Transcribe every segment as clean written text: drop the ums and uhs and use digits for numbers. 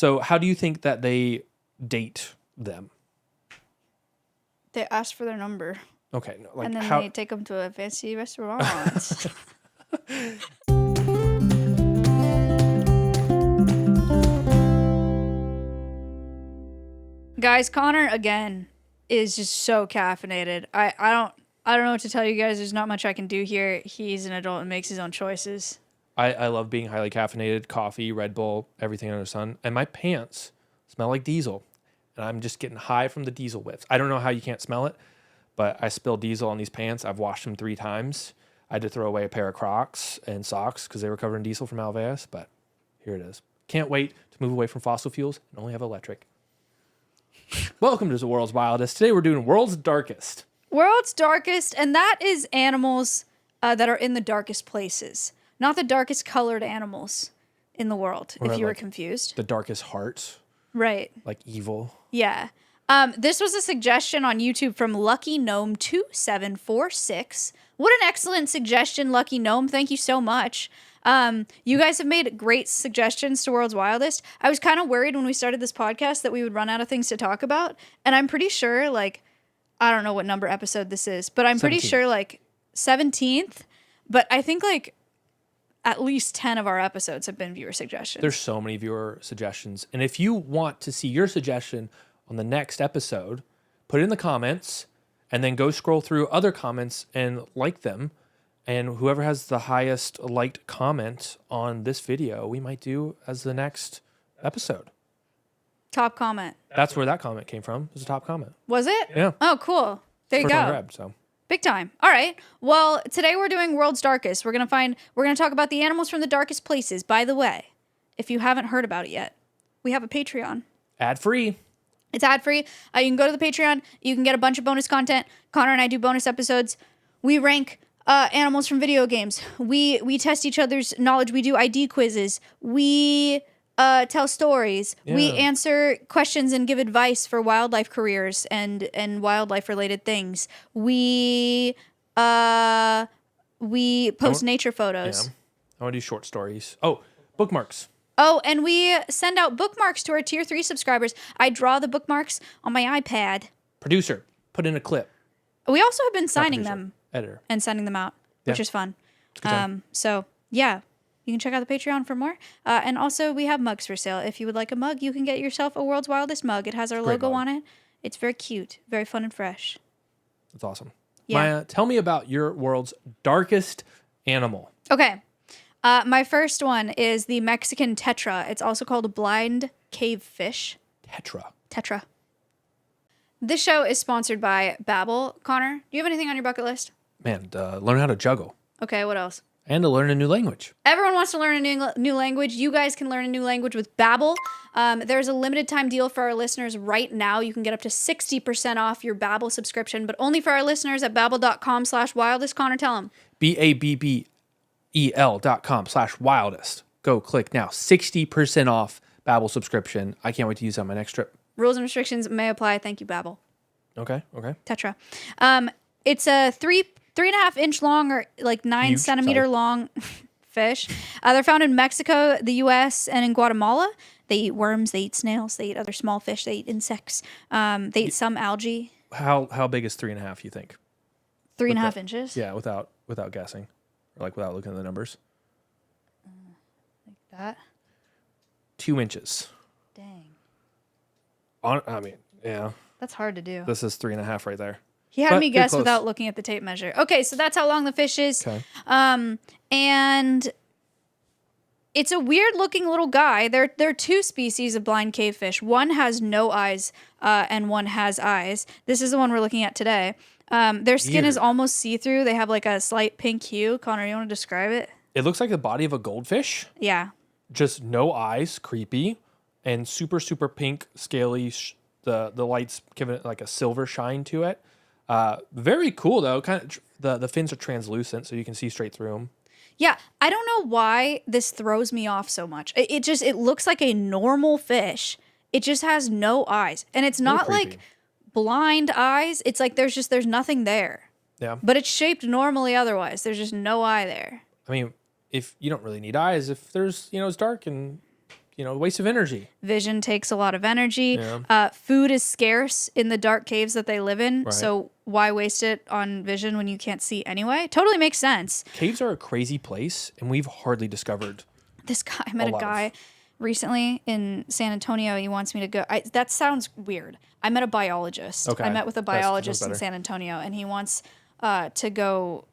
So how do you think that they date them? They ask for their number. Okay. No, like and then how... they take them to a fancy restaurant. Guys, Connor, again, is just so caffeinated. I don't know what to tell you guys. There's not much I can do here. He's an adult and makes his own choices. I love being highly caffeinated, coffee, Red Bull, everything under the sun. And my pants smell like diesel. And I'm just getting high from the diesel whiffs. I don't know how you can't smell it, but I spilled diesel on these pants. I've washed them 3 times. I had to throw away a pair of Crocs and socks because they were covered in diesel from Alveus, but here it is. Can't wait to move away from fossil fuels and only have electric. Welcome to the World's Wildest. Today we're doing World's Darkest. World's Darkest, and that is animals that are in the darkest places. Not the darkest colored animals in the world, if you were confused. The darkest hearts. Right. Like evil. Yeah. This was a suggestion on YouTube from Lucky Gnome 2746. What an excellent suggestion, Lucky Gnome. Thank you so much. You guys have made great suggestions to World's Wildest. I was kind of worried when we started this podcast that we would run out of things to talk about. And I'm pretty sure, like, I don't know what number episode this is, but I'm 17th. pretty sure, like, 17th. But I think, like, at least 10 of our episodes have been viewer suggestions. There's so many viewer suggestions. And if you want to see your suggestion on the next episode, put it in the comments and then go scroll through other comments and like them. And whoever has the highest liked comment on this video, we might do as the next episode. Top comment. That's where that comment came from. It was a top comment. Was it? Yeah. Oh, cool. There you First go. one grabbed, so. Big time. All right. Well, today we're doing World's Darkest. We're going to talk about the animals from the darkest places. By the way, if you haven't heard about it yet, we have a Patreon. Ad-free. It's ad-free. You can go to the Patreon. You can get a bunch of bonus content. Connor and I do bonus episodes. We rank animals from video games. We test each other's knowledge. We do ID quizzes. We tell stories. Yeah. We answer questions and give advice for wildlife careers and wildlife related things. We post nature photos. Yeah. I want to do short stories. Oh, bookmarks. Oh, and we send out bookmarks to our tier 3 subscribers. I draw the bookmarks on my iPad. Producer, put in a clip. We also have been signing them. Editor. And sending them out, which is fun. Time. So, yeah, you can check out the Patreon for more. And also, we have mugs for sale. If you would like a mug, you can get yourself a World's Wildest mug. It has our logo on it. It's very cute, very fun and fresh. That's awesome. Yeah. Maya, tell me about your world's darkest animal. Okay. My first one is the Mexican tetra. It's also called a blind cave fish. Tetra. This show is sponsored by Babbel. Connor, do you have anything on your bucket list? Man, learn how to juggle. Okay, what else? And to learn a new language. Everyone wants to learn a new language. You guys can learn a new language with Babbel. There's a limited time deal for our listeners right now. You can get up to 60% off your Babbel subscription, but only for our listeners at babbel.com/wildest. Connor, tell them. BABBEL.com/wildest. Go click now. 60% off Babbel subscription. I can't wait to use that on my next trip. Rules and restrictions may apply. Thank you, Babbel. Okay. Tetra. It's a 3.5 inch long or like 9 centimeter long fish. They're found in Mexico, the U.S., and in Guatemala. They eat worms, they eat snails, they eat other small fish, they eat insects. They eat some algae. How big is 3.5, you think? 3.5 inches? Yeah, without guessing. Or like without looking at the numbers. Like that? 2 inches. Dang. I mean, yeah. That's hard to do. This is 3.5 right there. He had me guess without looking at the tape measure. Okay, so that's how long the fish is. Okay. And it's a weird looking little guy. There are 2 species of blind cave fish. One has no eyes, and one has eyes. This is the one we're looking at today. Their skin is almost see-through. They have like a slight pink hue. Connor, you want to describe it? It looks like the body of a goldfish. Yeah. Just no eyes, creepy, and super, super pink, scaly. The lights giving it like a silver shine to it. Very cool though. Kind of the fins are translucent, so you can see straight through them. Yeah, I don't know why this throws me off so much. It looks like a normal fish. It just has no eyes, and it's not like blind eyes. It's like there's nothing there. Yeah. But it's shaped normally otherwise. There's just no eye there. I mean, if you don't really need eyes, if there's it's dark and waste of energy. Vision takes a lot of energy. Yeah. Food is scarce in the dark caves that they live in. Right. So why waste it on vision when you can't see anyway? Totally makes sense. Caves are a crazy place, and we've hardly discovered. This guy, I met a guy recently in San Antonio. He wants me to go. That sounds weird. I met a biologist. Okay. I met with a That sounds biologist in better. San Antonio, and he wants to go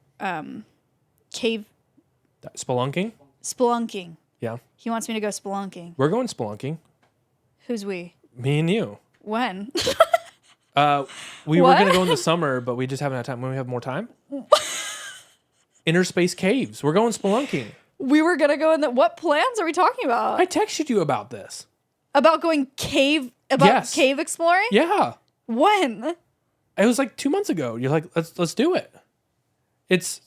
cave Spelunking? spelunking. Yeah. He wants me to go spelunking. We're going spelunking. Who's we? Me and you. When? We were What? going to go in the summer, but we just haven't had time. When we have more time? Inner space caves. We're going spelunking. We were gonna go in the. What plans are we talking about? I texted you about this. About going cave. About Yes. cave exploring. Yeah. When? It was like 2 months ago. You're like, let's do it. It's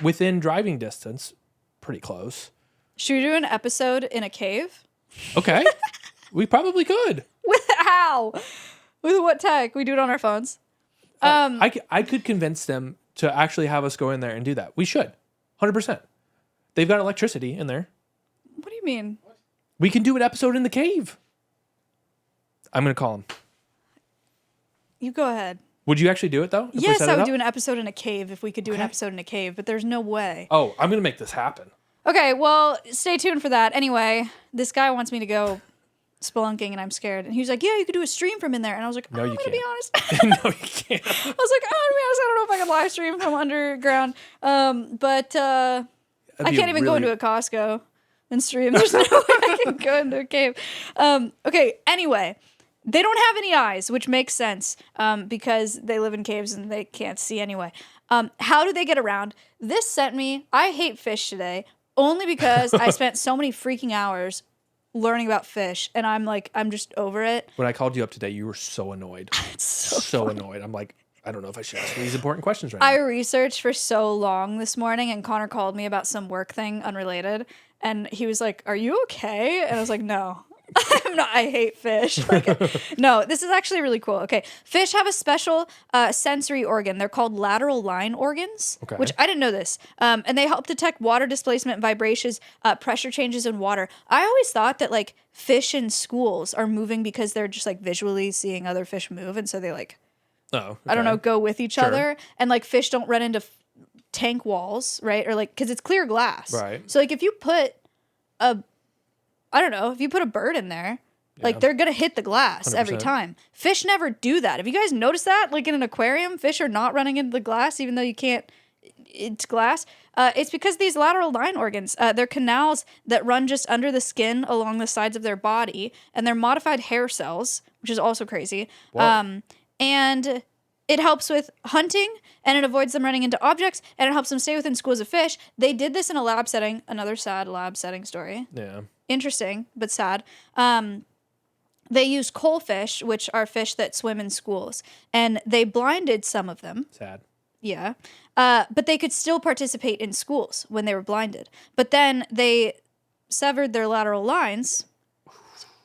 within driving distance, pretty close. Should we do an episode in a cave? Okay. We probably could. With how? With what tech? We do it on our phones. I could convince them to actually have us go in there and do that. We should. 100%. They've got electricity in there. What do you mean? We can do an episode in the cave. I'm going to call him. You go ahead. Would you actually do it, though? if we Yes, set I it would up? do an episode in a cave if we could do an Okay. episode in a cave, but there's no way. Oh, I'm going to make this happen. Okay, well, stay tuned for that. Anyway, this guy wants me to go spelunking, and I'm scared. And he was like, yeah, you could do a stream from in there. And I was like, No, I'm you going to be can't. honest. No, you can't. I was like, to be honest, I don't know if I can live stream from underground. But I can't even go into a Costco and stream. There's no way I can go into a cave. Okay, anyway, they don't have any eyes, which makes sense because they live in caves and they can't see anyway. How do they get around? This sent me, I hate fish today, only because I spent so many freaking hours learning about fish, and I'm just over it. When I called you up today, you were so annoyed. It's so So annoyed. I'm like, I don't know if I should ask you these important questions right I now. researched for so long this morning, and Connor called me about some work thing unrelated, and he was like, "Are you okay?" And I was like, "No, I'm not. I hate fish." No, this is actually really cool. Okay, fish have a special sensory organ. They're called lateral line organs, Okay. which I didn't know this. And they help detect water displacement, vibrations, pressure changes in water. I always thought that like fish in schools are moving because they're just like visually seeing other fish move, and so they like. Oh, I don't know, okay. go with each Sure. other. And like fish don't run into tank walls, right? Or like, because it's clear glass. Right. So like if you put if you put a bird in there, like Yeah. they're going to hit the glass every 100%. time. Fish never do that. Have you guys noticed that? Like in an aquarium, fish are not running into the glass, even though you can't, it's glass. It's because these lateral line organs, they're canals that run just under the skin along the sides of their body, and they're modified hair cells, which is also crazy. Whoa. And it helps with hunting, and it avoids them running into objects, and it helps them stay within schools of fish. They did this in a lab setting. Another sad lab setting story. Yeah. Interesting, but sad. They used coalfish, which are fish that swim in schools, and they blinded some of them. Sad. Yeah. But they could still participate in schools when they were blinded. But then they severed their lateral lines,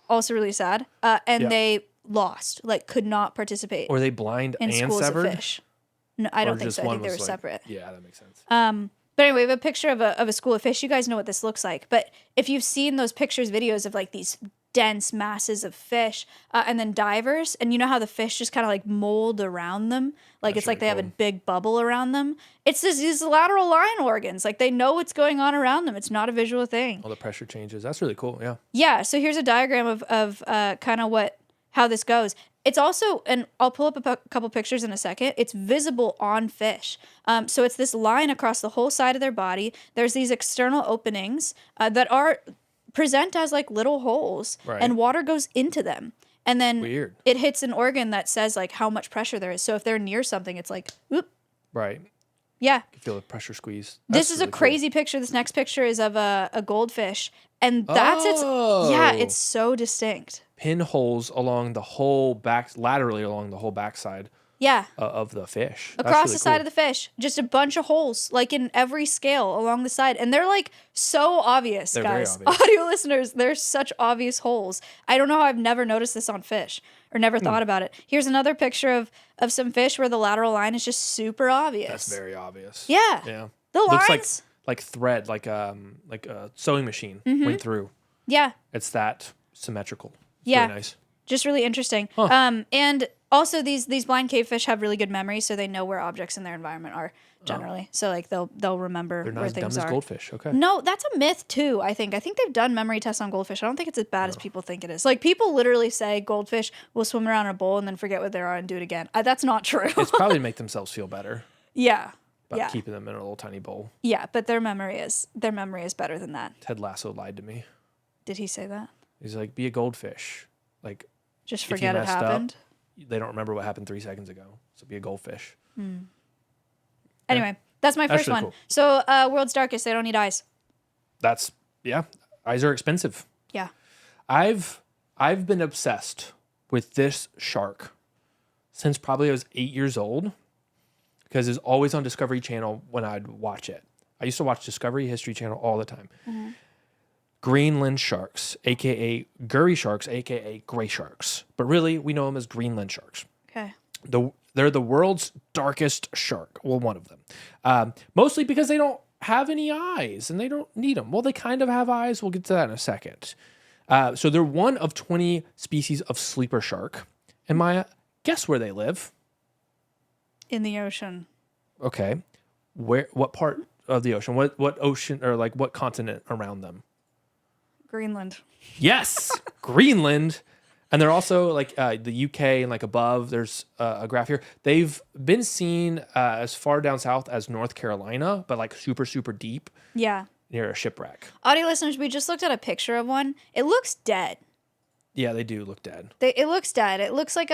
also really sad, and Yeah. they lost, like could not participate Or they blind in and schools severed? of fish. No, I don't Or think just so. I one think they were was like- separate. Yeah, that makes sense. But anyway, we have a picture of a school of fish. You guys know what this looks like. But if you've seen those pictures, videos of like these dense masses of fish, and then divers, and you know how the fish just kind of like mold around them, like That's it's like they really have a cool. big bubble around them. It's these lateral line organs, like they know what's going on around them. It's not a visual thing. All the pressure changes. That's really cool. Yeah. Yeah. So here's a diagram of kind of how this goes. It's also, and I'll pull up a couple pictures in a second. It's visible on fish. So it's this line across the whole side of their body. There's these external openings that present as like little holes, Right. and water goes into them. And then Weird. it hits an organ that says like how much pressure there is. So if they're near something, it's like, whoop. Right. You Yeah. can feel the pressure squeeze. This That's is really a crazy picture. This next picture is of a goldfish. And that's Oh. yeah, it's so distinct. Cool. Pinholes along the whole laterally along the whole backside Yeah. of the fish. That's Across really the side cool. of the fish, just a bunch of holes, like in every scale along the side. And they're like so obvious, They're very guys. obvious. Audio listeners, they're such obvious holes. I don't know how I've never noticed this on fish or never thought about it. Here's another picture of some fish where the lateral line is just super obvious. That's very obvious. Yeah. Yeah. The Looks lines. like thread, like a sewing machine went through. Yeah. It's that symmetrical. It's Yeah. really nice. Just really interesting. Huh. And also these blind cavefish have really good memory, so they know where objects in their environment are generally. So like they'll remember They're not where as dumb things as are. goldfish. Okay. No, that's a myth too, I think. I think they've done memory tests on goldfish. I don't think it's as bad as people think it is. Like people literally say goldfish will swim around in a bowl and then forget what they are and do it again. That's not true. It's probably to make themselves feel better Yeah. about Yeah. keeping them in a little tiny bowl. Yeah, but their memory is better than that. Ted Lasso lied to me. Did he say that? He's like, be a goldfish. Like, Just if you forget it messed up, happened. they don't remember what happened 3 seconds ago. So be a goldfish. Anyway, that's my That's first really one. cool. So, world's darkest, they don't need eyes. Yeah. Eyes are expensive. Yeah. I've been obsessed with this shark since probably I was 8 years old because it's always on Discovery Channel when I'd watch it. I used to watch Discovery History Channel all the time. Greenland sharks, aka Gurry sharks, aka gray sharks. But really, we know them as Greenland sharks. Okay. They're the world's darkest shark. Well, one of them. Mostly because they don't have any eyes and they don't need them. Well, they kind of have eyes. We'll get to that in a second. So they're one of 20 species of sleeper shark. And Maya, guess where they live? In the ocean. Okay. What part of the ocean? What ocean or like what continent around them? Greenland. Yes, Greenland. And they're also like the UK and like above. There's a graph here. They've been seen as far down south as North Carolina, but like super, super deep Yeah. near a shipwreck. Audio listeners, we just looked at a picture of one. It looks dead. Yeah, they do look dead. It looks dead. It looks like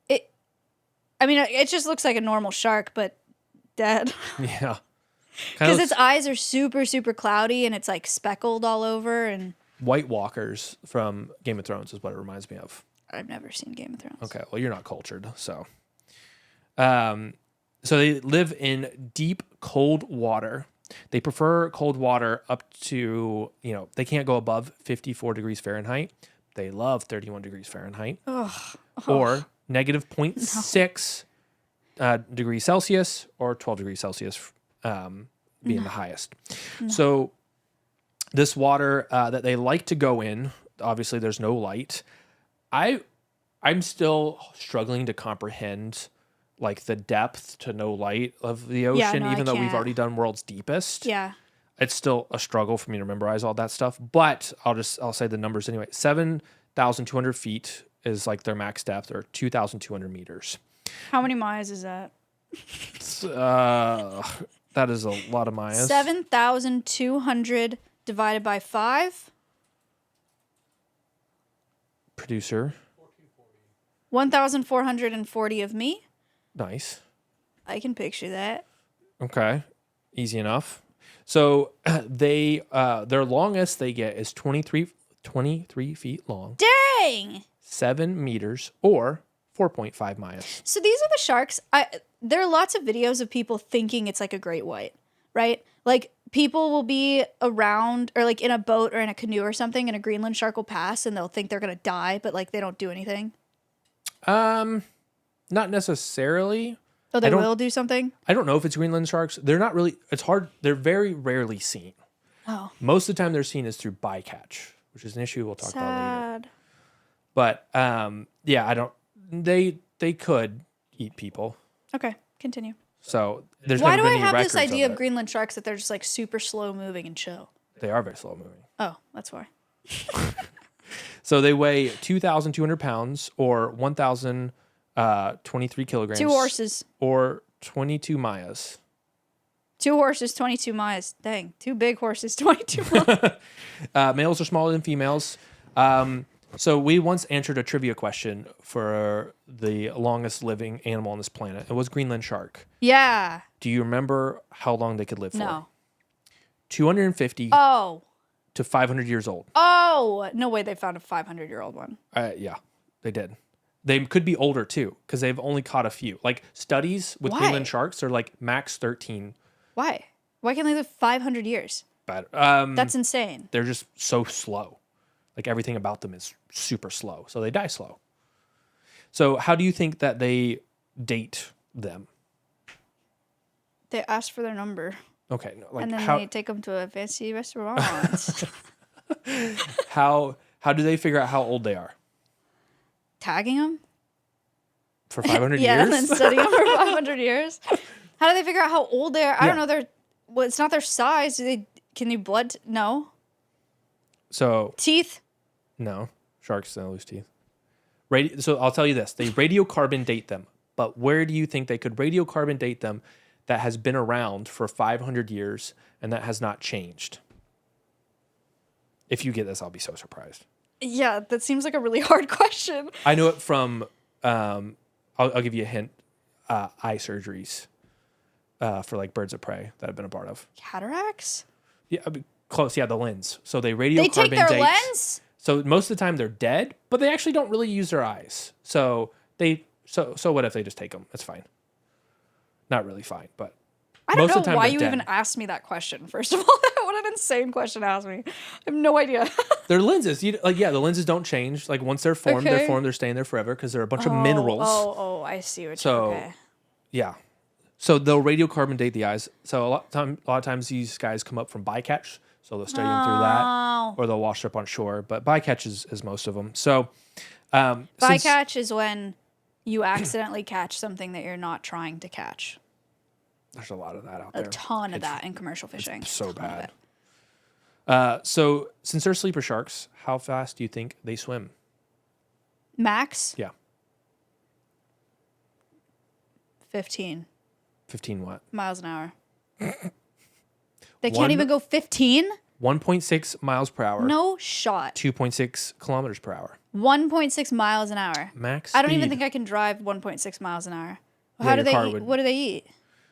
it just looks like a normal shark, but dead. Yeah. Because its eyes are super, super cloudy and it's like speckled all over. And White Walkers from Game of Thrones is what it reminds me of. I've never seen Game of Thrones. Okay, well, you're not cultured, so. So they live in deep, cold water. They prefer cold water up to, they can't go above 54 degrees Fahrenheit. They love 31 degrees Fahrenheit. Or negative 0.6 degrees Celsius or 12 degrees Celsius being the highest. So this water that they like to go in, obviously there's no light. I'm still struggling to comprehend like the depth to no light of the ocean, no, even I though we've can't. already done world's deepest. Yeah. It's still a struggle for me to memorize all that stuff, but I'll say the numbers anyway. 7,200 feet is like their max depth, or 2,200 meters. How many miles is that? That is a lot of miles. 7,200 divided by 5. Producer. 1,440 of me. Nice. I can picture that. Okay. Easy enough. So their longest they get is 23 feet long, Dang! 7 meters, or 4.5 miles. So these are the sharks. There are lots of videos of people thinking it's like a great white, right? Like people will be around or like in a boat or in a canoe or something and a Greenland shark will pass and they'll think they're going to die, but like they don't do anything. Not necessarily. Oh, they will do something? I don't know if it's Greenland sharks. They're not really, it's hard. They're very rarely seen. Oh. Most of the time they're seen is through bycatch, which is an issue we'll talk about later. Sad. But yeah, they could eat people. Okay, continue. So there's Why never do I been any have this records idea of it. Greenland sharks that they're just like super slow moving and chill? They are very slow moving. Oh, that's why. So they weigh 2,200 pounds or 1,023 kilograms. 2 horses. Or 22 mayas. 2 horses, 22 miles. Dang, 2 big horses, 22 miles. Males are smaller than females. So we once answered a trivia question for the longest living animal on this planet. It was Greenland shark. Yeah. Do you remember how long they could live for? No. 250 Oh. to 500 years old. Oh. No way they found a 500-year-old one. Yeah, they did. They could be older too, because they've only caught a few. Like studies with Why? Greenland sharks are like max 13. Why? Why can't they live 500 years? But That's insane. they're just so slow. Like everything about them is super slow, so they die slow. So how do you think that they date them? They ask for their number. Okay, no, like And then how? they take them to a fancy restaurant. How do they figure out how old they are? Tagging them? For 500 Yeah, years? and then studying them for 500 years. How do they figure out how old they are? I Yeah. don't know. Well, it's not their size. Can you blood? No. So, Teeth? no. Sharks don't lose teeth. So I'll tell you this. They radiocarbon date them. But where do you think they could radiocarbon date them that has been around for 500 years and that has not changed? If you get this, I'll be so surprised. Yeah, that seems like a really hard question. I know it from, I'll give you a hint, eye surgeries for like birds of prey that I've been a part of. Cataracts? Yeah, close. Yeah, the lens. So they radiocarbon They take their date. lens? So most of the time they're dead, but they actually don't really use their eyes. So what if they just take them? It's fine. Not really fine, but I don't most of the know time why they're you dead. even asked me that question, first of all. What an insane question to ask me. I have no idea. They're lenses. The lenses don't change. Like once they're formed, Okay. they're formed. They're staying there forever because they're a bunch of minerals. Oh, I see what So- you're okay. Yeah. So they'll radiocarbon date the eyes. So a lot of times these guys come up from bycatch. So they'll study them through that, Oh. or they'll wash up on shore. But bycatch is most of them. So since- Bycatch is when you accidentally catch something that you're not trying to catch. there's a lot of that out A there. ton of that in commercial fishing. So Ton of bad. it. So since they're sleeper sharks, how fast do you think they swim? Max? Yeah. 15 15 what? miles an hour. They One- can't even go 15? 1.6 miles per hour. No shot. 2.6 kilometers per hour. 1.6 miles an hour. Max I don't even speed. think I can drive 1.6 miles an hour. Yeah, How do your they car eat? would. What do they eat?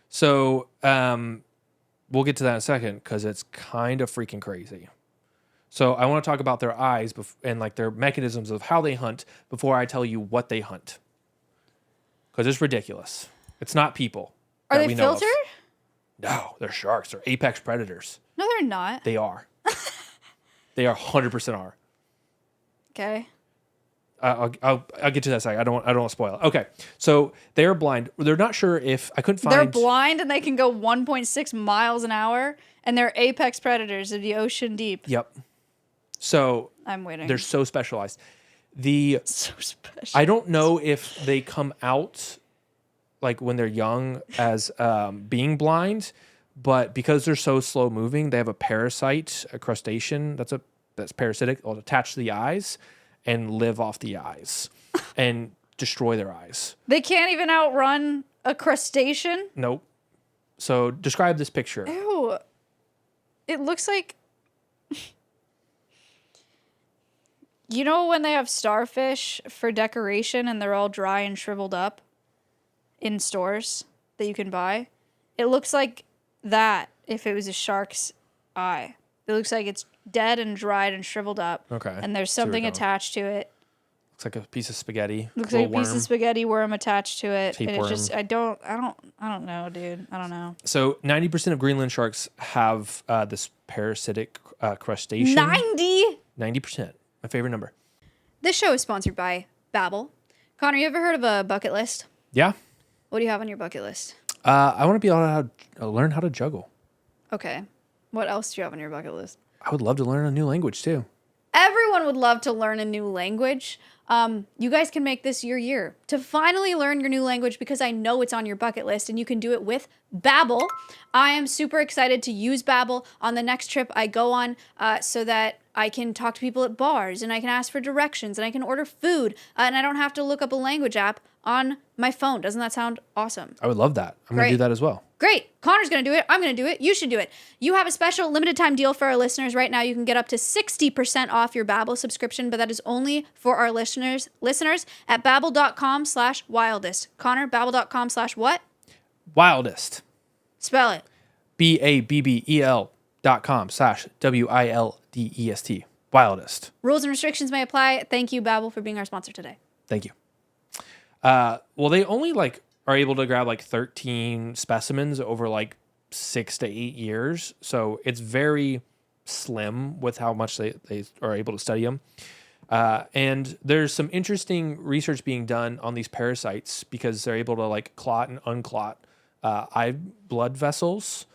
So we'll get to that in a second because it's kind of freaking crazy. So I want to talk about their eyes and like their mechanisms of how they hunt before I tell you what they hunt. Because it's ridiculous. It's not people. Are that they we know of. filtered? No, they're sharks. They're apex predators. No, they're not. They are. They are 100% are. Okay. I'll get to that in a second. I don't want to spoil it. Okay, so they are blind. They're not sure if I couldn't find. They're blind and they can go 1.6 miles an hour, and they're apex predators of the ocean deep. Yep. So I'm waiting. they're so specialized. so special. I don't know if they come out like when they're young as being blind, but because they're so slow moving, they have a parasite, a crustacean that's parasitic, will attach to the eyes and live off the eyes and destroy their eyes. They can't even outrun a crustacean? Nope. So describe this picture. Ew. It looks like... You know when they have starfish for decoration and they're all dry and shriveled up in stores that you can buy? It looks like that if it was a shark's eye. It looks like it's dead and dried and shriveled up. Okay. And there's See where we're something going. attached to it. Looks like a piece of spaghetti. Looks like a piece worm. of spaghetti worm attached to it. And it Tapeworm. just I don't know, dude. I don't know. So 90% of Greenland sharks have this parasitic crustacean. 90? 90%. My favorite number. This show is sponsored by Babbel. Connor, you ever heard of a bucket list? Yeah. What do you have on your bucket list? I want to be able to learn how to juggle. Okay. What else do you have on your bucket list? I would love to learn a new language too. Everyone would love to learn a new language. You guys can make this your year to finally learn your new language because I know it's on your bucket list and you can do it with Babbel. I am super excited to use Babbel on the next trip I go on so that I can talk to people at bars and I can ask for directions and I can order food and I don't have to look up a language app on my phone. Doesn't that sound awesome? I would love that. I'm going to Great. do that as well. Great. Connor's going to do it. I'm going to do it. You should do it. You have a special limited time deal for our listeners right now. You can get up to 60% off your Babbel subscription, but that is only for our listeners at babbel.com/wildest. Connor, babbel.com/what? Wildest. Spell it. BABBEL.com/WILDEST. Wildest. Rules and restrictions may apply. Thank you, Babbel, for being our sponsor today. Thank you. Well, they only are able to grab 13 specimens over 6 to 8 years. So it's very slim with how much they are able to study them. And there's some interesting research being done on these parasites because they're able to clot and unclot eye blood vessels.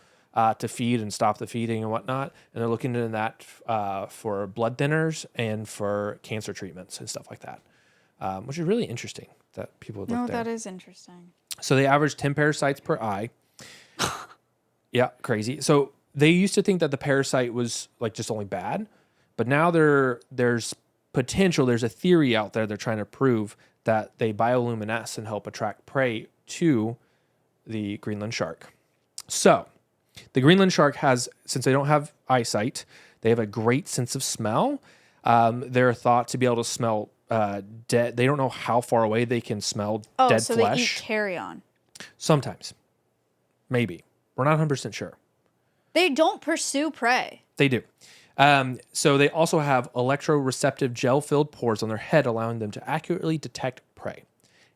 to feed and stop the feeding and whatnot. And they're looking into that for blood thinners and for cancer treatments and stuff like that, which is really interesting that people would look No, there. that is interesting. So they average 10 parasites per eye. Yeah, crazy. So they used to think that the parasite was like just only bad, but now there's potential. There's a theory out there they're trying to prove that they bioluminesce and help attract prey to the Greenland shark. So the Greenland shark has, since they don't have eyesight, they have a great sense of smell. They're thought to be able to smell dead. They don't know how far away they can smell dead so flesh. they eat carrion. Sometimes. Maybe. We're not 100% sure. They don't pursue prey. They do. So they also have electroreceptive gel-filled pores on their head, allowing them to accurately detect prey.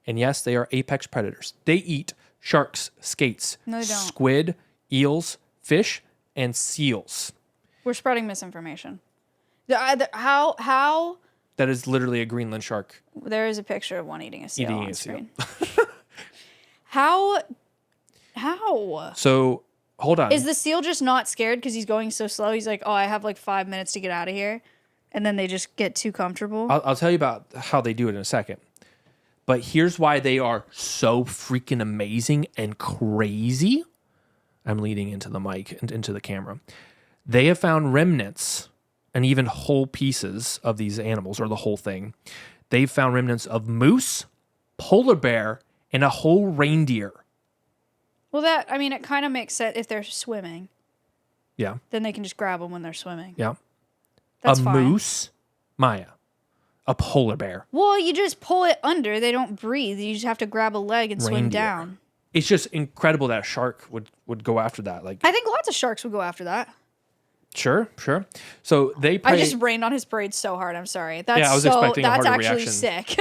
And yes, they are apex predators. They eat sharks, skates, No, they don't. squid, eels, fish, and seals. We're spreading misinformation. How That is literally a Greenland shark there is a picture of one eating a seal eating on a seal. screen. How? So hold on. Is the seal just not scared because he's going so slow? He's like, oh, I have like 5 minutes to get out of here. And then they just get too comfortable. I'll tell you about how they do it in a second. But here's why they are so freaking amazing and crazy. I'm leading into the mic and into the camera. They have found remnants and even whole pieces of these animals, or the whole thing. They've found remnants of moose, polar bear, and a whole reindeer. Well, it kind of makes sense if they're swimming. Yeah. Then they can just grab them when they're swimming. Yeah. That's a fine. moose, Maya. A polar bear. Well, you just pull it under. They don't breathe. You just have to grab a leg and swim Reindeer. down. It's just incredible that a shark would go after that. Like, I think lots of sharks would go after that. Sure. So they prey. I just rained on his parade so hard. I'm sorry. That's I was expecting a that's harder actually reaction. sick.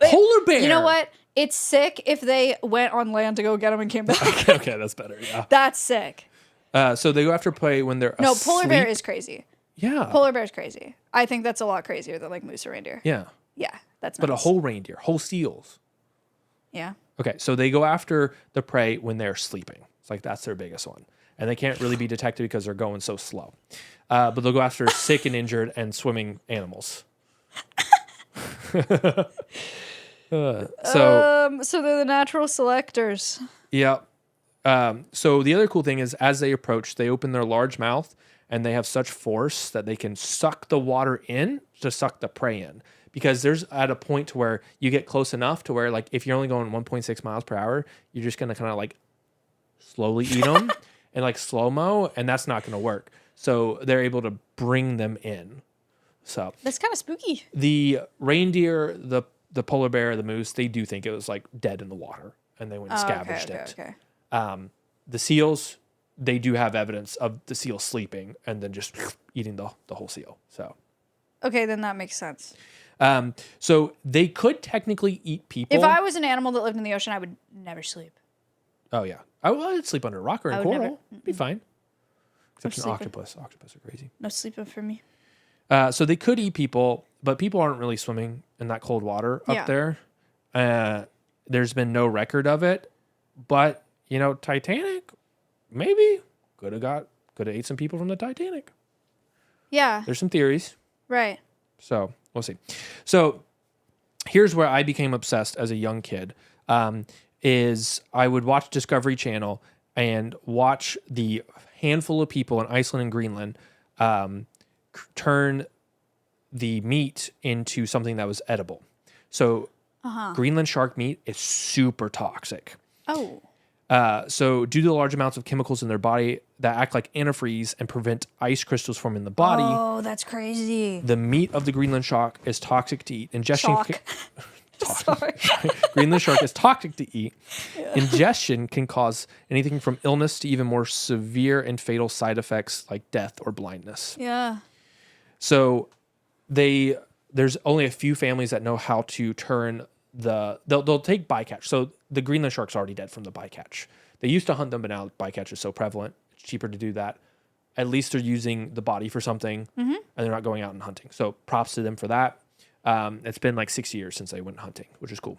Polar bear. You know what? It's sick if they went on land to go get him and came back. Okay, that's better. Yeah. That's sick. So they go after prey when they're No, asleep. polar bear is crazy. Yeah. Polar bear is crazy. I think that's a lot crazier than like moose or reindeer. Yeah. Yeah, that's But a nuts. whole reindeer, whole seals. Yeah. Okay, so they go after the prey when they're sleeping. It's like that's their biggest one. And they can't really be detected because they're going so slow. But they'll go after sick and injured and swimming animals. So they're the natural selectors. yeah. So the other cool thing is as they approach, they open their large mouth and they have such force that they can suck the water in to suck the prey in. Because there's at a point to where you get close enough to where like if you're only going 1.6 miles per hour, you're just gonna kind of like slowly eat them and like slow-mo, and that's not gonna work. So they're able to bring them in. So That's kind of spooky. the reindeer, the polar bear, the moose, they do think it was like dead in the water, and they went and scavenged it. Okay. The seals, they do have evidence of the seal sleeping and then just eating the whole seal. So, Okay, then that makes sense. so they could technically eat people. If I was an animal that lived in the ocean, I would never sleep. Oh yeah, I'd sleep under a rock or in I would coral. never- Be fine. Except an sleeping. octopus. Octopus are crazy. No sleeping for me. So they could eat people, but people aren't really swimming in that cold water up Yeah. there. There's been no record of it, but you know, Titanic, maybe could have ate some people from the Titanic. Yeah, There's some theories, right. so we'll see. So here's where I became obsessed as a young kid. Is I would watch Discovery Channel and watch the handful of people in Iceland and Greenland turn the meat into something that was edible. So Greenland shark meat is super toxic. Oh, So due to the large amounts of chemicals in their body that act like antifreeze and prevent ice crystals forming in the body, oh, that's crazy. the meat of the Greenland shark is toxic to eat. Shark. Sorry. Greenland shark is toxic to eat. Yeah. Ingestion can cause anything from illness to even more severe and fatal side effects like death or blindness. Yeah. So there's only a few families that know how to turn they'll take bycatch. So the Greenland shark's already dead from the bycatch. They used to hunt them, but now bycatch is so prevalent, it's cheaper to do that. At least they're using the body for something, and they're not going out and hunting. So props to them for that. It's been like 6 years since they went hunting, which is cool.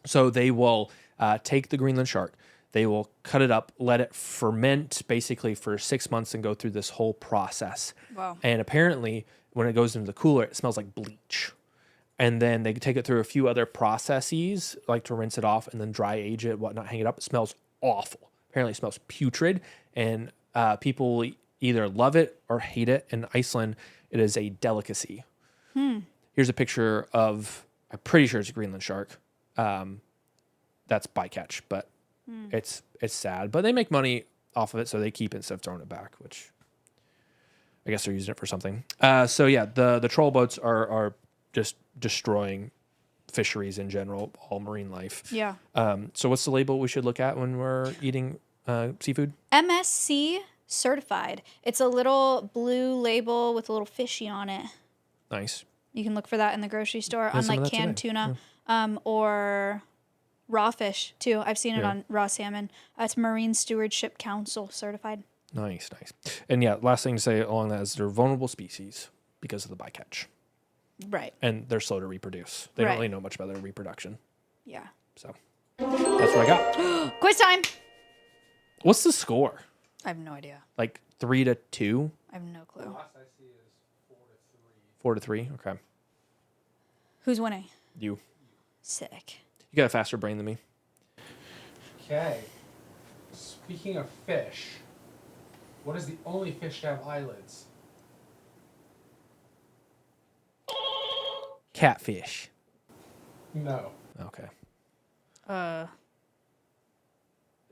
So they will take the Greenland shark. They will cut it up, let it ferment basically for 6 months and go through this whole process. Wow. And apparently, when it goes into the cooler, it smells like bleach. And then they take it through a few other processes, like to rinse it off and then dry age it, whatnot, hang it up. It smells awful. Apparently, it smells putrid. And people either love it or hate it. In Iceland, it is a delicacy. Here's a picture of, I'm pretty sure it's a Greenland shark. That's bycatch, but it's sad. But they make money off of it, so they keep it instead of throwing it back, which I guess they're using it for something. So yeah, the troll boats are just destroying fisheries in general, all marine life. Yeah. So what's the label we should look at when we're eating seafood? MSC certified. It's a little blue label with a little fishy on it. Nice. You can look for that in the grocery store Had on some of like that canned today. tuna or raw fish too. I've seen it Yeah. on raw salmon. It's Marine Stewardship Council certified. Nice. And yeah, last thing to say along that is they're vulnerable species because of the bycatch. Right. And they're slow to reproduce. They Right. don't really know much about their reproduction. Yeah. So that's what I got. Quiz time. What's the score? I have no idea. Like 3-2? I have no clue. Last I see is 4-3. 4-3? Okay. Who's winning? You Sick. got a faster brain than me. Okay. Speaking of fish, what is the only fish to have eyelids? Catfish. No. Okay.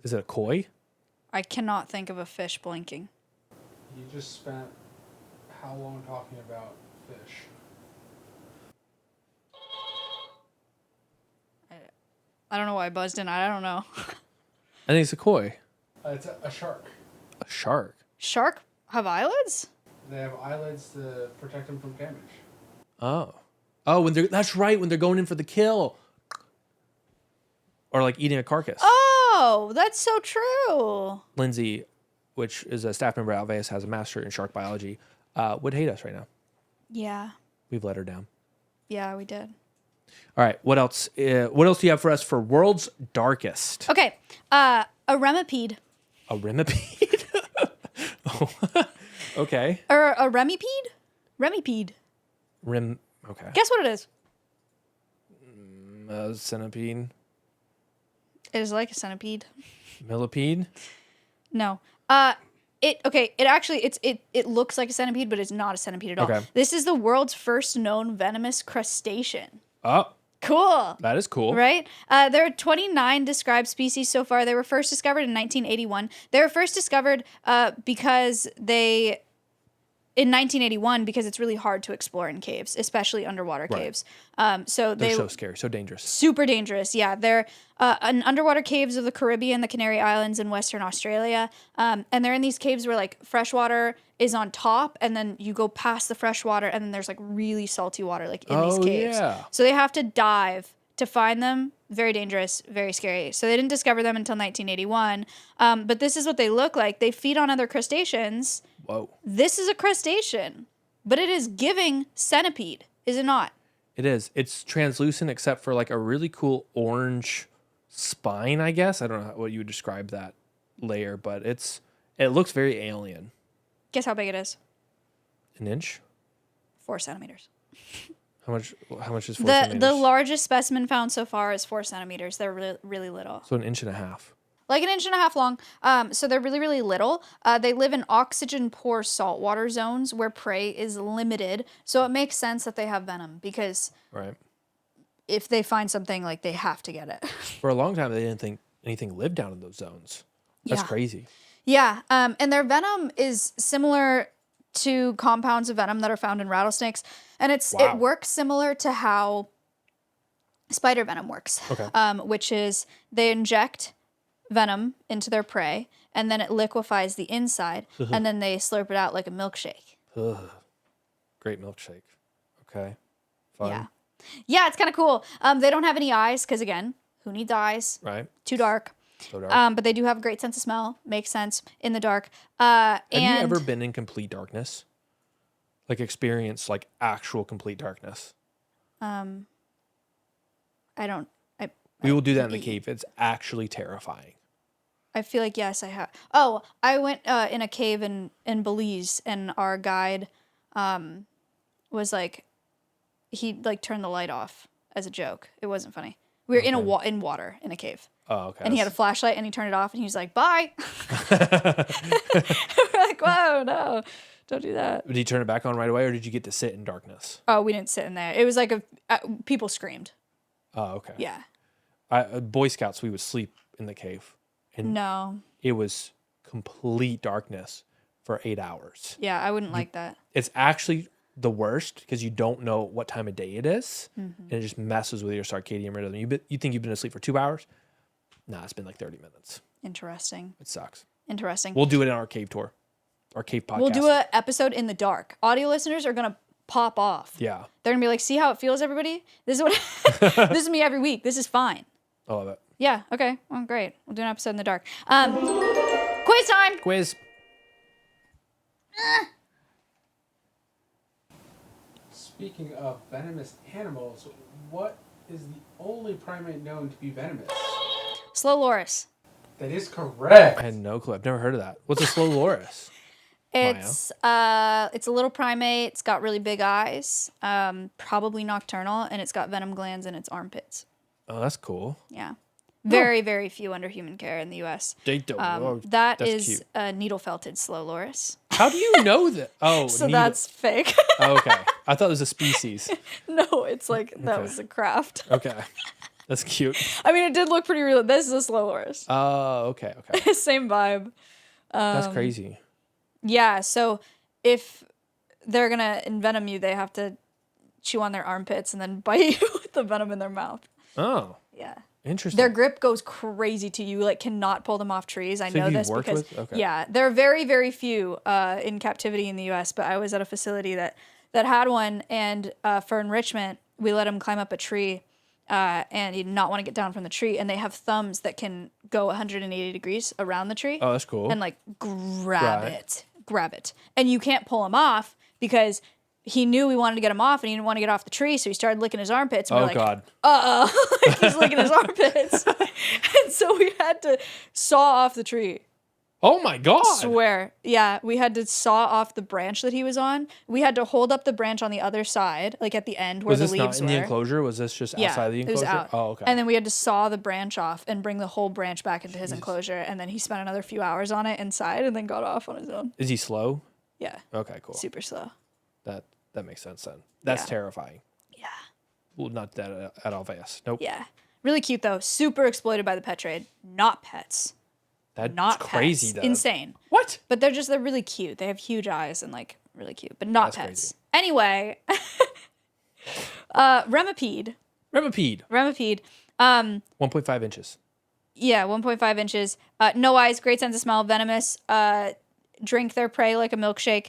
Is it a koi? I cannot think of a fish blinking. You just spent how long talking about fish? I don't know why I buzzed in. I don't know. I think it's a koi. It's a shark. A shark. Shark have eyelids? They have eyelids to protect them from damage. Oh. Oh, that's right, when they're going in for the kill. Or like eating a carcass. Oh, that's so true. Lindsay, which is a staff member at Alveus, has a master in shark biology, would hate us right now. Yeah. We've let her down. Yeah, we did. All right, what else? What else do you have for us for World's Darkest? Okay. A remipede. A remipede? Oh. Okay. Or a remipede? Remipede. Okay. Guess what it is? Centipede. It is like a centipede. Millipede. No. It looks like a centipede, but it's not a centipede at all. Okay. This is the world's first known venomous crustacean. Oh, Cool. that is cool. Right? There are 29 described species so far. They were first discovered in 1981. They were first discovered in 1981 because it's really hard to explore in caves, especially underwater caves. So They're so scary, so dangerous. super dangerous. Yeah, they're in underwater caves of the Caribbean, the Canary Islands, and Western Australia. And they're in these caves where like fresh water is on top, and then you go past the fresh water, and then there's like really salty water like in these caves. Yeah. So they have to dive to find them. Very dangerous, very scary. So they didn't discover them until 1981. But this is what they look like. They feed on other crustaceans. Whoa. This is a crustacean, but it is giving centipede, is it not? It is. It's translucent except for like a really cool orange spine, I guess. I don't know what you would describe that layer, but it looks very alien. Guess how big it is? An inch? 4 centimeters. How much is 4 The centimeters? largest specimen found so far is 4 centimeters. They're really, really little. So an inch and a half. Like an inch and a half long. So they're really, really little. They live in oxygen-poor saltwater zones where prey is limited. So it makes sense that they have venom because Right. if they find something, like they have to get it. For a long time, they didn't think anything lived down in those zones. That's Yeah. crazy. Yeah, and their venom is similar to compounds of venom that are found in rattlesnakes, and it Wow. works similar to how spider venom works. Okay. Which is they inject venom into their prey, and then it liquefies the inside, and then they slurp it out like a milkshake. Ugh. Great milkshake. Okay. Fun. Yeah, yeah, it's kind of cool. They don't have any eyes because again, who needs eyes? Right. Too dark. So dark. But they do have a great sense of smell. Makes sense in the dark. Have you ever been in complete darkness? Like experienced like actual complete darkness? I don't. We will do that in the cave. It's actually terrifying. I feel like yes, I have. Oh, I went in a cave in Belize, and our guide was like, he like turned the light off as a joke. It wasn't funny. We were in water in a cave. Oh, okay. And he had a flashlight, and he turned it off, and he was like, "Bye." We're like, "Whoa, no, don't do that." Did he turn it back on right away, or did you get to sit in darkness? Oh, we didn't sit in there. It was like people screamed. Oh, okay. Yeah. Boy Scouts, we would sleep in the cave, and No. it was complete darkness for 8 hours. Yeah, I wouldn't like that. It's actually the worst because you don't know what time of day it is, and it just messes with your circadian rhythm. You think you've been asleep for 2 hours? Nah, it's been like 30 minutes. Interesting. It sucks. Interesting. We'll do it in our cave tour, our cave podcast. We'll do an episode in the dark. Audio listeners are gonna pop off. Yeah, They're gonna be like, "See how it feels, everybody? This is what this is me every week. This is fine." I love it. Yeah. Okay. Well, great. We'll do an episode in the dark. Quiz time. Quiz. Speaking of venomous animals, what is the only primate known to be venomous? Slow loris. That is correct. I had no clue. I've never heard of that. What's a slow loris? It's a little primate. It's got really big eyes. Probably nocturnal, and it's got venom glands in its armpits. Oh, that's cool. Yeah. Very, very few under human care in the U.S. They don't. That that's is cute. a needle-felted slow loris. How do you know that? Oh, So that's fake. Oh, okay. I thought it was a species. No, it's like that Okay. was a craft. Okay. That's cute. I mean, it did look pretty real. This is a slow loris. Oh, okay. Okay. Same vibe. That's crazy. Yeah, so if they're going to envenom you, they have to chew on their armpits and then bite you with the venom in their mouth. Oh, Yeah. interesting. Their grip goes crazy to you. Like, cannot pull them off trees. I So know have you this worked because with? Okay. yeah, there are very, very few in captivity in the U.S. But I was at a facility that had one, and for enrichment, we let him climb up a tree, and he did not want to get down from the tree. And they have thumbs that can go 180 degrees around the tree. Oh, that's cool. And like grab Right. it, and you can't pull him off because he knew we wanted to get him off, and he didn't want to get off the tree, so he started licking his armpits. And Oh, we're like, God. like he's licking his armpits, and so we had to saw off the tree. Oh, my God. Swear, yeah, we had to saw off the branch that he was on. We had to hold up the branch on the other side, like at the end where Was the this leaves not in were. the enclosure? Was this just Yeah, outside the it was enclosure? out. Oh, okay. And then we had to saw the branch off and bring the whole branch back into his enclosure, and then he spent another few hours on it inside, and then got off on his own. Is he slow? Yeah, Okay, cool. super slow. That makes sense then. That's Yeah. terrifying. Yeah. Well, not that at all fast. Nope. Yeah. Really cute though. Super exploited by the pet trade. Not pets. That's Not crazy, pets. though. Insane. What? But they're really cute. They have huge eyes and like really cute, but not That's pets. crazy. Anyway, remipede. Remipede. 1.5 inches. Yeah, 1.5 inches. No eyes, great sense of smell, venomous. Drink their prey like a milkshake.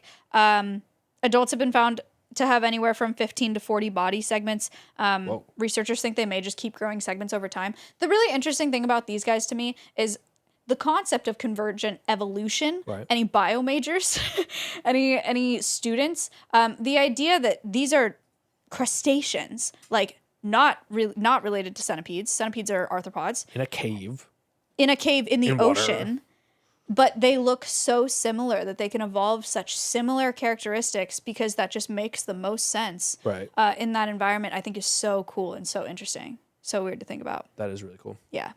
Adults have been found to have anywhere from 15 to 40 body segments. Whoa. Researchers think they may just keep growing segments over time. The really interesting thing about these guys to me is the concept of convergent evolution. Right. Any bio majors, any students, the idea that these are crustaceans, like not related to centipedes. Centipedes are arthropods In a cave. in a cave in the In water. ocean, but they look so similar that they can evolve such similar characteristics because that just makes the most sense. Right. In that environment, I think is so cool and so interesting. So weird to think about. That is really cool. Yeah.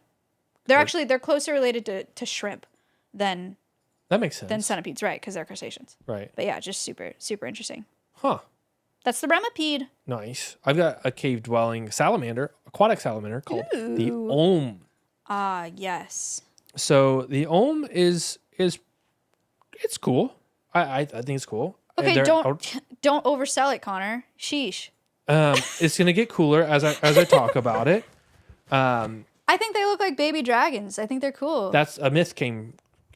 They're closer related to shrimp than That makes sense. centipedes, right? Because they're crustaceans. Right. But yeah, just super, super interesting. Huh. That's the remipede. Nice. I've got a cave dwelling salamander, aquatic salamander called the Ooh. Olm. Ah, yes. So the Olm is it's cool. I think it's cool. Okay, They're- don't oversell it, Connor. Sheesh. It's gonna get cooler as I talk about it. I think they look like baby dragons. I think they're cool. That's a myth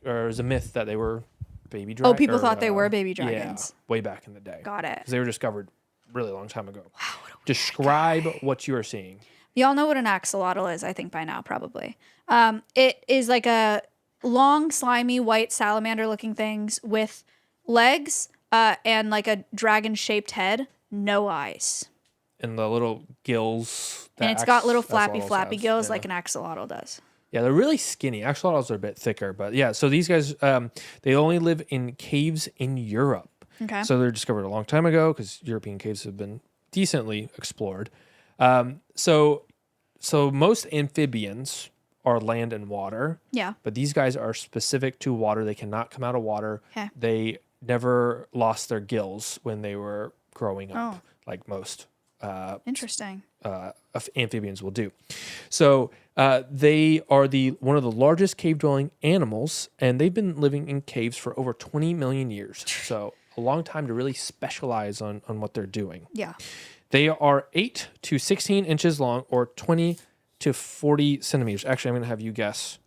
or it was a myth that they were baby dragons. Oh, people thought they were baby dragons. Yeah, way back in the day. Got it. Because they were discovered really long time ago. Wow. Describe what you are seeing. Y'all know what an axolotl is, I think, by now, probably. It is like a long, slimy, white salamander-looking things with legs and like a dragon-shaped head, no eyes. And the little gills. And it's got little axolotls flappy have, gills yeah. like an axolotl does. Yeah, they're really skinny. Axolotls are a bit thicker, but yeah. So these guys, they only live in caves in Europe. Okay. So they're discovered a long time ago because European caves have been decently explored. So most amphibians are land and water, Yeah. but these guys are specific to water. They cannot come out of water. Okay. They never lost their gills when they were growing up, Oh. like most Interesting. amphibians will do. So they are one of the largest cave dwelling animals, and they've been living in caves for over 20 million years. So a long time to really specialize on what they're doing. Yeah. They are 8 to 16 inches long, or 20 to 40 centimeters. Actually, I'm going to have you guess.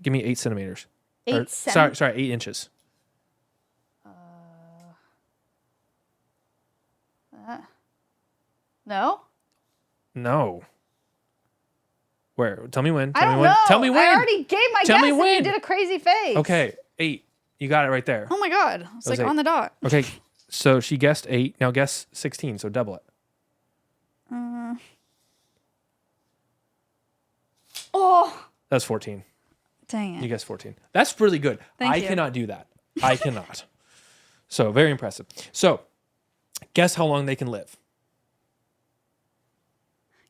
Give me 8 centimeters. Sorry, 8 inches. No? No. Where? Tell me when. I don't know. Tell me when. I already gave my Tell guess me and when. you did a crazy face. Okay, 8. You got it right there. Oh my God. It's like was 8. on the dot. Okay, so she guessed 8. Now guess 16, so double it. Oh. That's 14. Dang You it. guessed 14. That's really good. Thank I you. cannot do that. I cannot. So very impressive. So guess how long they can live.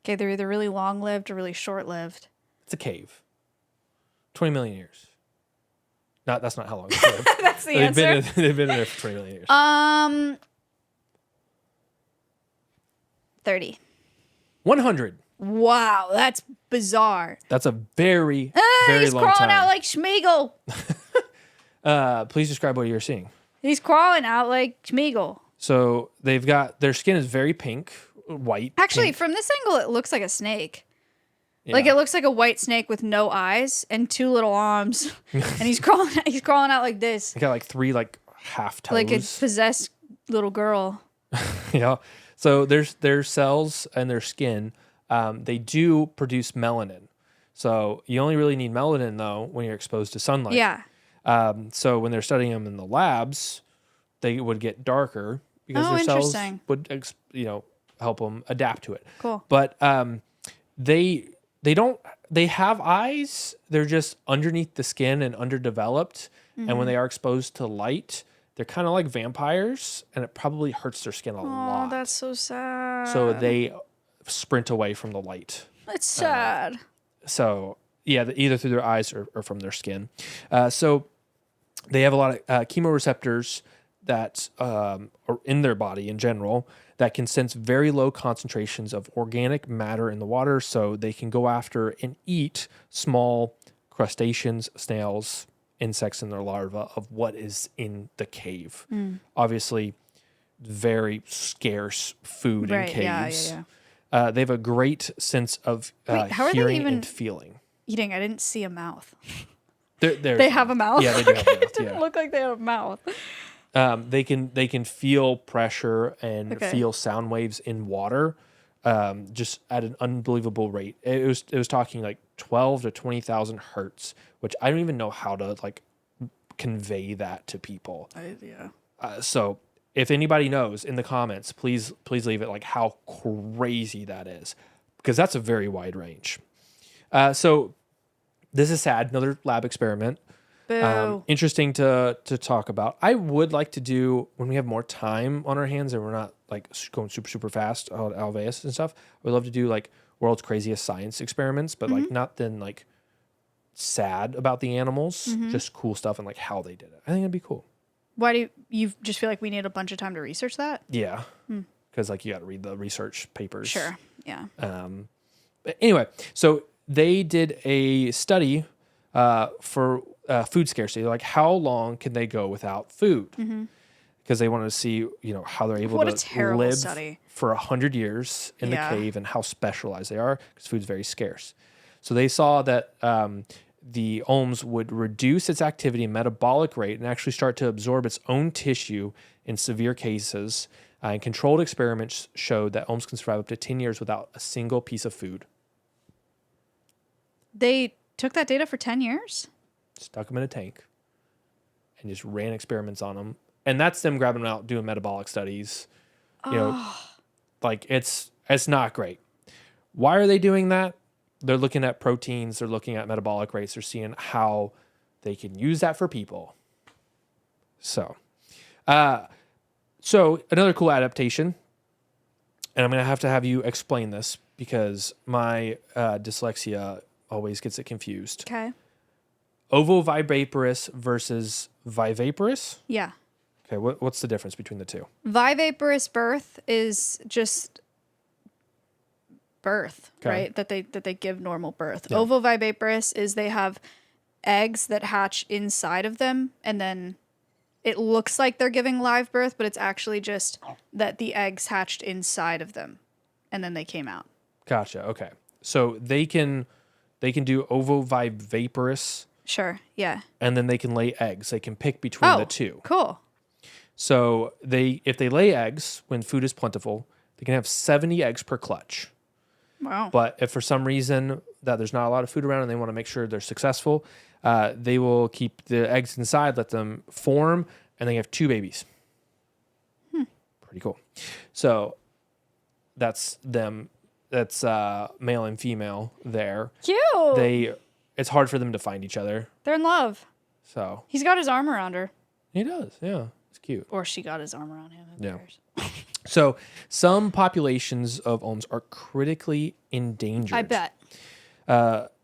Okay, they're either really long lived or really short lived. It's a cave. 20 million years. That's not how long they've lived. That's the they've answer. they've been in there for 20 million years. 30. 100. Wow, that's bizarre. That's a very, very He's long crawling time. out like Schmeagol. Please describe what you're seeing. He's crawling out like Schmeagol. So their skin is very pink, white. Actually, pink. from this angle, it looks like a snake. Yeah. Like it looks like a white snake with no eyes and 2 little arms, and he's crawling out like this, They got like 3 half toes. like a possessed little girl. Yeah. So their cells and their skin, they do produce melanin. So you only really need melanin though when you're exposed to sunlight. Yeah. So when they're studying them in the labs, they would get darker because Oh, their cells interesting. would help them adapt to it. Cool. But they have eyes. They're just underneath the skin and underdeveloped. And Mm-hmm. when they are exposed to light, they're kind of like vampires, and it probably hurts their skin a Oh, lot. that's so sad. So they sprint away from the light. It's sad. So yeah, either through their eyes or from their skin. So they have a lot of chemoreceptors that are in their body in general that can sense very low concentrations of organic matter in the water, so they can go after and eat small crustaceans, snails, insects in their larvae of what is in the cave. Obviously, very scarce food in Right, caves. yeah. They have a great sense of Wait, how are they hearing even- and feeling. Eating, I didn't see a mouth. They have a mouth? Yeah, they do have a It mouth. didn't Yeah. look like they had a mouth. They can feel pressure and Okay. feel sound waves in water, just at an unbelievable rate. It was talking like 12 to 20,000 hertz, which I don't even know how to convey that to people. Yeah. So if anybody knows in the comments, please leave it how crazy that is, because that's a very wide range. So this is sad. Another lab experiment. Boo. Interesting to talk about. I would like to do, when we have more time on our hands and we're not going super fast on Alveus and stuff, I would love to do world's craziest science experiments, but not then sad about the animals, just cool stuff and how they did it. I think it'd be cool. Why do you just feel like we need a bunch of time to research that? Yeah. Because you got to read the research papers. Sure. Yeah. But anyway, so they did a study for food scarcity. How long can they go without food? Because they wanted to see, how they're able What a to terrible live study. for 100 years in Yeah. the cave and how specialized they are, because food's very scarce. So they saw that the OMS would reduce its activity and metabolic rate and actually start to absorb its own tissue in severe cases. And controlled experiments showed that OMS can survive up to 10 years without a single piece of food. They took that data for 10 years? Stuck them in a tank and just ran experiments on them. And that's them grabbing them out, doing metabolic studies. It's not great. Why are they doing that? they're looking at proteins, they're looking at metabolic rates, they're seeing how they can use that for people. So another cool adaptation, and I'm going to have you explain this because my dyslexia always gets it confused. Okay. Ovoviviparous versus viviparous? Yeah. Okay, what's the difference between the two? Viviparous birth is just birth, Okay. right? That they give normal birth. Yeah. Ovoviviparous is they have eggs that hatch inside of them, and then it looks like they're giving live birth, but it's actually just that the eggs hatched inside of them, and then they came out. Gotcha. Okay, so they can do ovoviviparous, Sure. Yeah. and then they can lay eggs. They can pick between the two. Cool. So if they lay eggs when food is plentiful, they can have 70 eggs per clutch. Wow. But if for some reason that there's not a lot of food around and they want to make sure they're successful, they will keep the eggs inside, let them form, and they have 2 babies. Pretty cool. So that's them. That's male and female there. Cute. It's hard for them to find each other. They're in love. So He's got his arm around her. he does. Yeah, it's cute. Or she got his arm around him. Who Yeah. cares? So some populations of olms are critically endangered. I bet.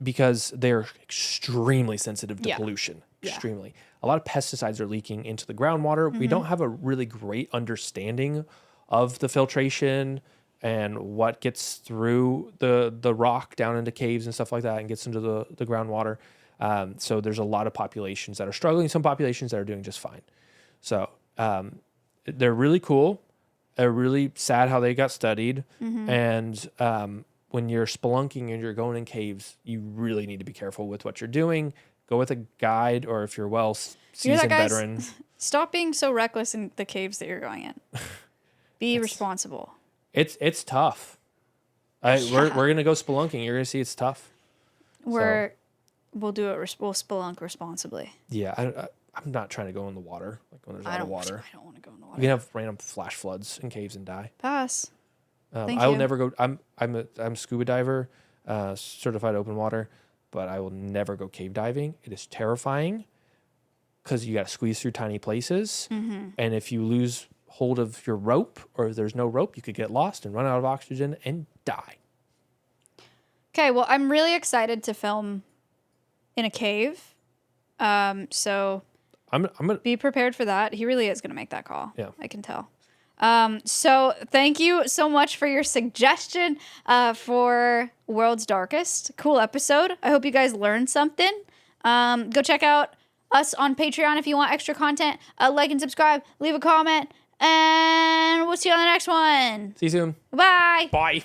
Because they're extremely sensitive to Yeah. pollution. Yeah. Extremely. A lot of pesticides are leaking into the groundwater. We don't have a really great understanding of the filtration and what gets through the rock down into caves and stuff like that and gets into the groundwater. So there's a lot of populations that are struggling, some populations that are doing just fine. So they're really cool. They're really sad how they got studied. And when you're spelunking and you're going in caves, you really need to be careful with what you're doing. Go with a guide, or if you're seasoned guys? veteran. Stop being so reckless in the caves that you're going in. Be responsible. It's tough. We're gonna go spelunking. You're gonna see it's tough. We'll do it. We'll spelunk responsibly. Yeah, I'm not trying to go in the water like when there's a lot of water. I don't want to go in the You water. can have random flash floods in caves and die. Pass. Thank I will you. never go. I'm a scuba diver, certified open water, but I will never go cave diving. It is terrifying because you got to squeeze through tiny places, and if you lose hold of your rope or if there's no rope, you could get lost and run out of oxygen and die. Okay, well, I'm really excited to film in a cave. So I'm gonna. be prepared for that. He really is going to make that call. Yeah. I can tell. So thank you so much for your suggestion for World's Darkest. Cool episode. I hope you guys learned something. Go check out us on Patreon if you want extra content. Like and subscribe. Leave a comment. And we'll see you on the next one. See you soon. Bye. Bye.